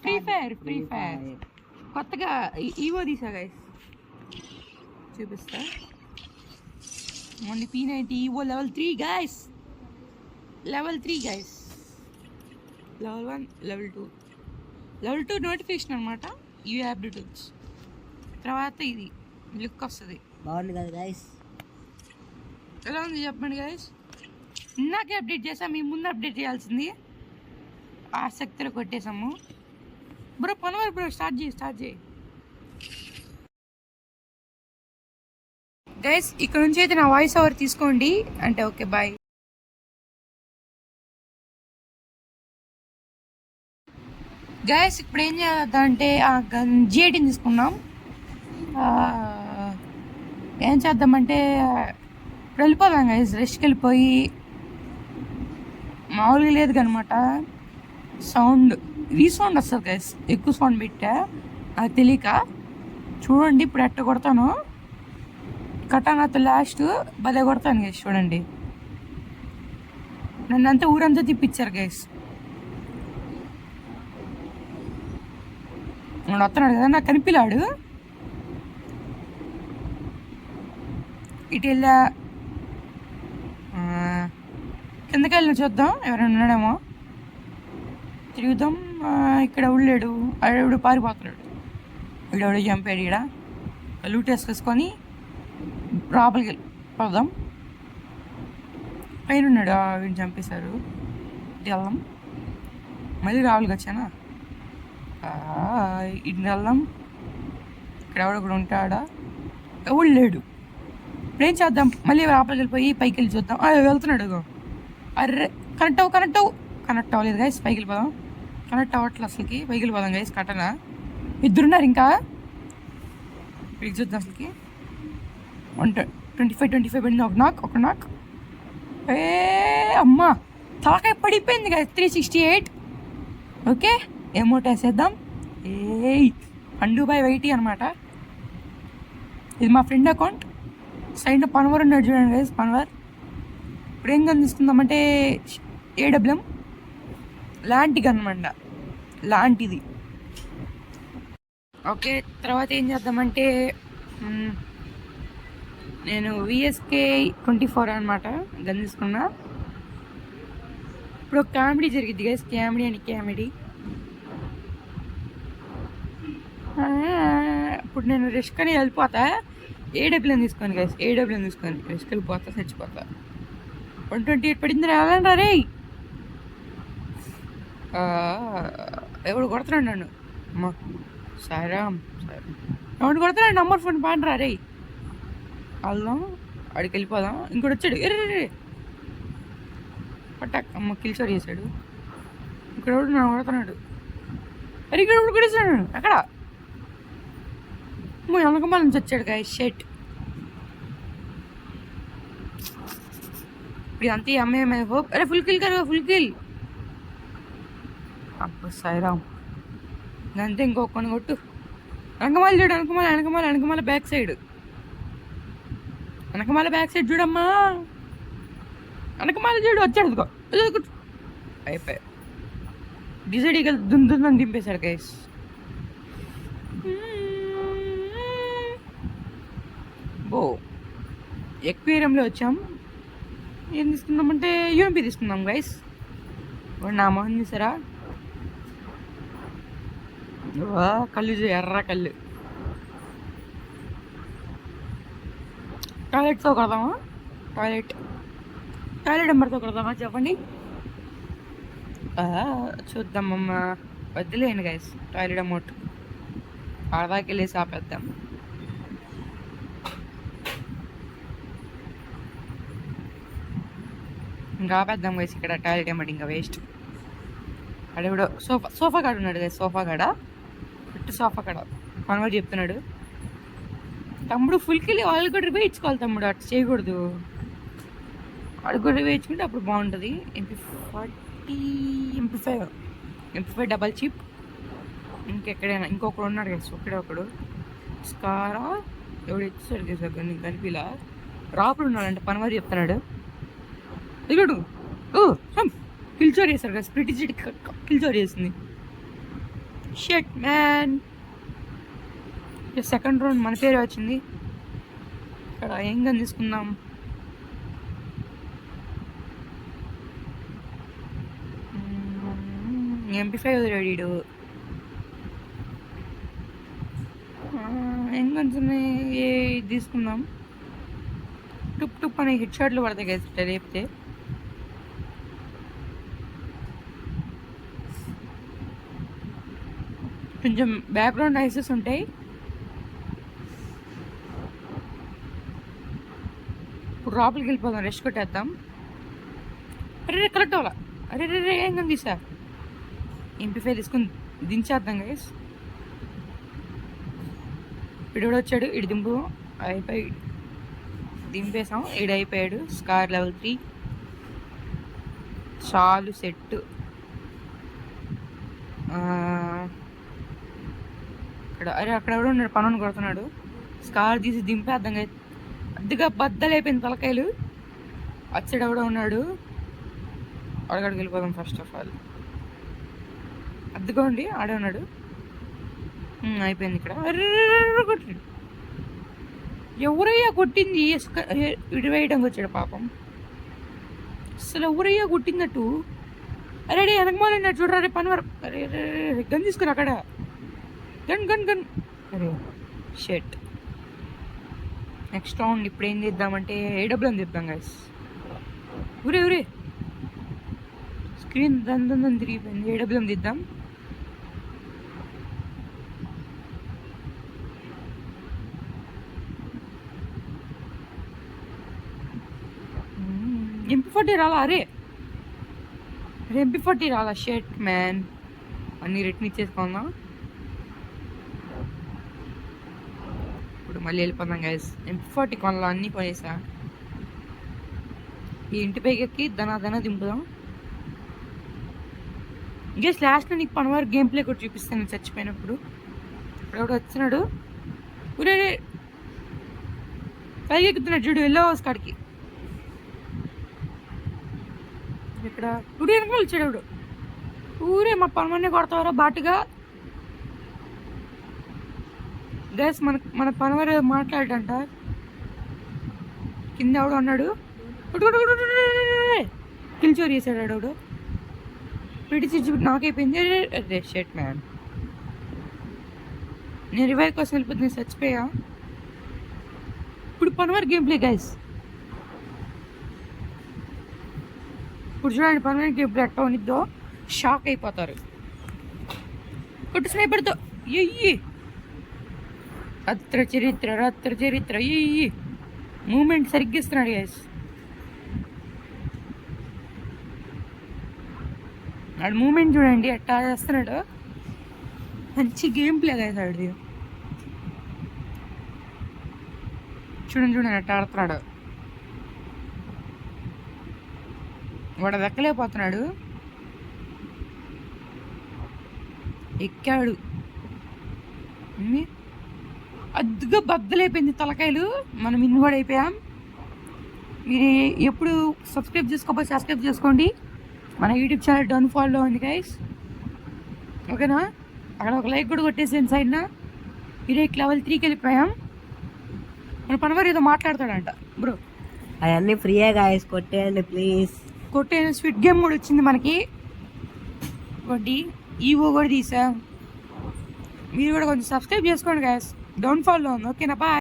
Free Fire కొత్తగా evo తీసా guys, చూపిస్తా. Only P90 evo level 3 guys, level 3 guys. Level 1 level 2 notification అనమాట. You have to touch. తర్వాత ఇది లుక్ వస్తుంది, బాగుంది కదా గైస్. ఎలా ఉంది చెప్పండి గైస్. ఇందాకే అప్డేట్ చేసాం, మీ ముందు అప్డేట్ చేయాల్సింది. ఆసక్తిలో కొట్టేసాము బ్రో. పనవారు బ్రో, స్టార్ట్ చేయి గైస్. ఇక్కడ నుంచి అయితే నా వాయిస్ ఓవర్ తీసుకోండి అంటే ఓకే బాయ్. గైస్ ఇప్పుడు ఏం చేద్దామంటే G18 తీసుకున్నాం. ఏం చేద్దామంటే ఇప్పుడు వెళ్ళిపోదాం గైస్, రెస్ట్కి వెళ్ళిపోయి. మామూలుగా లేదు కనమాట, సౌండ్ రీసౌండ్ వస్తుంది గైస్, ఎక్కువ సౌండ్ పెట్టా అది తెలియక. చూడండి ఇప్పుడు ఎట్ట కొడతాను, కటానాతో లాస్ట్ భలే కొడతాను గైస్. చూడండి నన్నంతా ఊరంతా తిప్పించారు గైస్. వాడు వస్తున్నాడు కదా, నాకు కనిపిలాడు. ఇటు వెళ్ళా, కిందకి వెళ్ళి చూద్దాం ఎవరైనా ఉన్నాడేమో, తిరుగుదాం. ఇక్కడ ఉళ్ళాడు, ఆడెవడు పారిపోతున్నాడు, వీడెవడు చంపాడు. ఇక్కడ లూట్ వేసుకొని లోపలికి వెళ్ళిపోదాం. పైన ఉన్నాడు, వీడిని చంపేశారు. ఇటు వెళ్దాం, మళ్ళీ రావులకి వచ్చానా. ఇటు వెళ్దాం, ఇక్కడ ఎవడొకడు ఉంటాడా, ఎవడు లేడు. ఇప్పుడు ఏం చేద్దాం, మళ్ళీ లోపలికి వెళ్ళిపోయి పైకి వెళ్ళి చూద్దాం. వెళ్తున్నాడు, అర్రే కనెక్ట్ అవ్వలేదు గైస్. పైకి వెళ్ళిపోదాం, కనెక్ట్ అవ్వట్లేదు అసలుకి. పైకి వెళ్ళిపోదాం గైస్. కట్టనా ఇద్దరున్నారు ఇంకా, పైకి చూద్దాం అసలుకి. 25 పడింది, ఒక నాక్. అమ్మా తలకాయ పడిపోయింది గైస్. 368. ఓకే, అమౌంట్ వేసేద్దాం. అండుబాయ్ వైటీ అనమాట. ఇది మా ఫ్రెండ్ అకౌంట్. సైడ్ పనవర్ ఉన్నాడు చూడండి గైస్, పనవర్. ఇప్పుడు ఏం గన్ తీసుకుందామంటే AWM లాంటి గన్ అనమాట, లాంటిది. ఓకే, తర్వాత ఏం చేద్దామంటే నేను VSK 24 అనమాట గన్ తీసుకున్నా. ఇప్పుడు కామెడీ జరిగింది గైస్, కామెడీ. ఇప్పుడు నేను రిస్క్ అని వెళ్ళిపోతా. AWM తీసుకొని గైస్, AWM తీసుకొని రిస్క్ వెళ్ళిపోతా, చచ్చిపోతా. 128 పడింది, రాలండి రే. ఎవడు కొడుతున్నాడు నన్ను, అమ్మా సారామ్. ఎవడు కొడుతున్నాడు, నంబర్ ఫోన్ పాండ్రా రే. వెళ్దాం, అడికి వెళ్ళిపోదాం. ఇంకోటి వచ్చాడు, ఎర్రే పట్టాక్. అమ్మ కిల్చోర్ చేశాడు. ఇక్కడ ఎవడు నన్ను కొడుతున్నాడు, అరే ఇక్కడ ఎవడు కొడేసాడు అక్కడ. వెనకమాల నుంచి వచ్చాడు గాయ. షెట్, ఇప్పుడు అంతే అమ్మాయి హోప్. అరే ఫుల్ కిల్. అబ్బా సాయిరామ్, అంతే. ఇంకొకని కొట్టు. వెనకమాల చూడు, వెనకమాల బ్యాక్ సైడ్ చూడమ్మా. వెనకమాల చూడు, వచ్చాడు. అయిపోయా. డిజైడ్ దుందుందని దింపేశాడు గైస్. బో ఎక్వేరియంలో వచ్చాం. ఏం తీసుకుందామంటే UMP తీసుకుందాం గైస్. నా మొహం చూసారా, కళ్ళు ఎర్ర కళ్ళు. టాయిలెట్తో కొడదామా, టాయిలెట్ నెంబర్తో కొడదామా చెప్పండి. చూద్దామమ్మా, వద్దులేండి గైస్. టాయిలెట్ అమౌంట్ ఆదాకి వెళ్ళేసి ఆపేద్దాం. ఇంకా ఆపేద్దాం గైస్ ఇక్కడ. టాయిలెట్ అమౌంట్ ఇంకా వేస్ట్. అడేవిడో సోఫా కాడ ఉన్నాడు గైస్, సోఫా కాడ కన్వర్ట్ చెప్తున్నాడు. తమ్ముడు ఫుల్ కిల్ వాళ్ళు కూడా వేయించుకోవాలి తమ్ముడు, అటు చేయకూడదు. వాడు కూడా వేయించుకుంటే అప్పుడు బాగుంటుంది. MP5 double chip. ఇంకెక్కడైనా ఇంకొకడు ఉన్నాడు గైస్, ఒకడు స్కారా. ఎవడు ఇచ్చాడు గైస్, నీకు కనిపిలా. రాపుడు ఉన్నాడంటే పనవారు చెప్తున్నాడు. ఇగడు కిల్చోర్ చేశారు కదా, స్ప్రిట్ కిల్చోర్ చేసింది. Shit man. సెకండ్ రౌండ్ మన పేరే వచ్చింది. ఇక్కడ ఏం గన్ తీసుకుందాం? MP5 రెడీడు. ఏం గన్స్ ఉన్నాయి? ఏ తీసుకుందాం. టుప్ టుప్ అనే హెడ్ షాట్లు పడతాయి కదా లేపితే. కొంచెం బ్యాక్గ్రౌండ్ నాయిసెస్ ఉంటాయి. ఇప్పుడు లోపలికి వెళ్ళిపోదాం, రెస్ట్ కొట్టేద్దాం. అరే కరెక్ట్ అవ్వాలా. అరే రే ఏం కానీ తీసా. MP5 తీసుకుని దించేద్దాం గైస్. ఇడు వచ్చాడు, ఇటు దింపు. అయిపోయి దింపేసాం. ఇడు అయిపోయాడు. స్కార్ లెవెల్ 3 చాలు సెట్. ఇక్కడ అరే అక్కడ ఎవడో ఉన్నాడు, పనుని కొడుతున్నాడు. స్కార్ తీసి దింపేద్దాం గైస్. అద్దెగా బద్దలైపోయింది తలకాయలు. అచ్చడు ఎవడో ఉన్నాడు, అడగడికి వెళ్ళిపోదాం. ఫస్ట్ ఆఫ్ ఆల్ అద్దెగా ఉండి ఆడే ఉన్నాడు. అయిపోయింది ఇక్కడ. కొట్టాడు. ఎవరయ్యా కొట్టింది? విడివేయడానికి వచ్చాడు పాపం. అసలు ఎవరయ్యా కొట్టిందట్టు? అరే వెనకమాలన్నాడు చూడరా. రే పని వరకు. అరే గన్ తీసుకురా అక్కడ. Gun gun gun. అరే షెట్. నెక్స్ట్ రౌండ్ ఇప్పుడు ఏం చేద్దామంటే AWM చెప్దాం గైస్. ఊరే స్క్రీన్ దందని తిరిగిపోయింది. AWM తీద్దాం. MP40 రాలా? అరే MP40 రాలా? షెట్ మ్యాన్. అన్నీ రిటర్న్ ఇచ్చేసుకుందాం. ఇప్పుడు మళ్ళీ వెళ్ళిపోదాం గైస్. MP40 కొనాలి, అన్నీ కొనేసా. ఈ ఇంటి పైకి ఎక్కి దనా దింపుదాం. గైస్ లాస్ట్లో నీకు పనివారు గేమ్ ప్లే కూడా చూపిస్తాను చచ్చిపోయినప్పుడు. ఇప్పుడు వచ్చినాడు. ఊరే పైకి ఎక్కుతున్నాడు చూడు, ఎల్లో హౌస్ కాడికి. ఇక్కడ ఊరే వెనకాల వచ్చాడు. ఊరే మా పనమన్నీ కొడతావారా బాటుగా. గైస్ మన పనవారు మాట్లాడంట. కింద ఎవడో అన్నాడు. కిల్ చోరీ చేశాడు ఆడవాడు. పిడిచి నాకైపోయింది. అదే షెట్ మ్యాన్. నేను రివైవ్ కోసం వెళ్ళిపోతే నేను చచ్చిపోయా. ఇప్పుడు పనవారు గేమ్ ప్లే గైస్. ఇప్పుడు చూడండి పనవారి గేమ్ ప్లే ఎట్లా ఉన్నిద్దో. షాక్ అయిపోతారు. కొట్టు స్నైపర్తో. ఎయ్యి రత్ర చరిత్ర ఎయ్యి. మూమెంట్ సరిగ్గా ఇస్తున్నాడు గైస్. ఆడు మూమెంట్ చూడండి ఎట్టా చేస్తున్నాడు. మంచి గేమ్ ప్లే గైస్ ఆడిది. చూడండి ఎట్టా ఆడుతున్నాడు. వాడు దక్కలేకపోతున్నాడు. ఎక్కాడు. అద్దుగా బద్దలైపోయింది తలకాయలు. మనం ఇన్వాల్వ్ అయిపోయాం. మీరు ఎప్పుడు సబ్స్క్రైబ్ చేసుకోకపోతే సబ్స్క్రైబ్ చేసుకోండి. మన యూట్యూబ్ ఛానల్ డౌన్ ఫాలో ఉంది గైస్. ఓకేనా? అక్కడ ఒక లైక్ కూడా కొట్టేసాను సైడ్న. డైరెక్ట్ లెవెల్ 3కి వెళ్ళిపోయాం. మన పనివారు ఏదో మాట్లాడతాడంట బ్రో. అవన్నీ ఫ్రీయే గాయస్, కొట్టేయండి ప్లీజ్. కొట్టేయండి. స్విట్ గేమ్ కూడా వచ్చింది మనకి. ఒకటి ఈవో కూడా తీసాం. మీరు కూడా కొంచెం సబ్స్క్రైబ్ చేసుకోండి గైస్. డౌన్ ఫాలో ఉంది. ఓకేనా? బాయ్.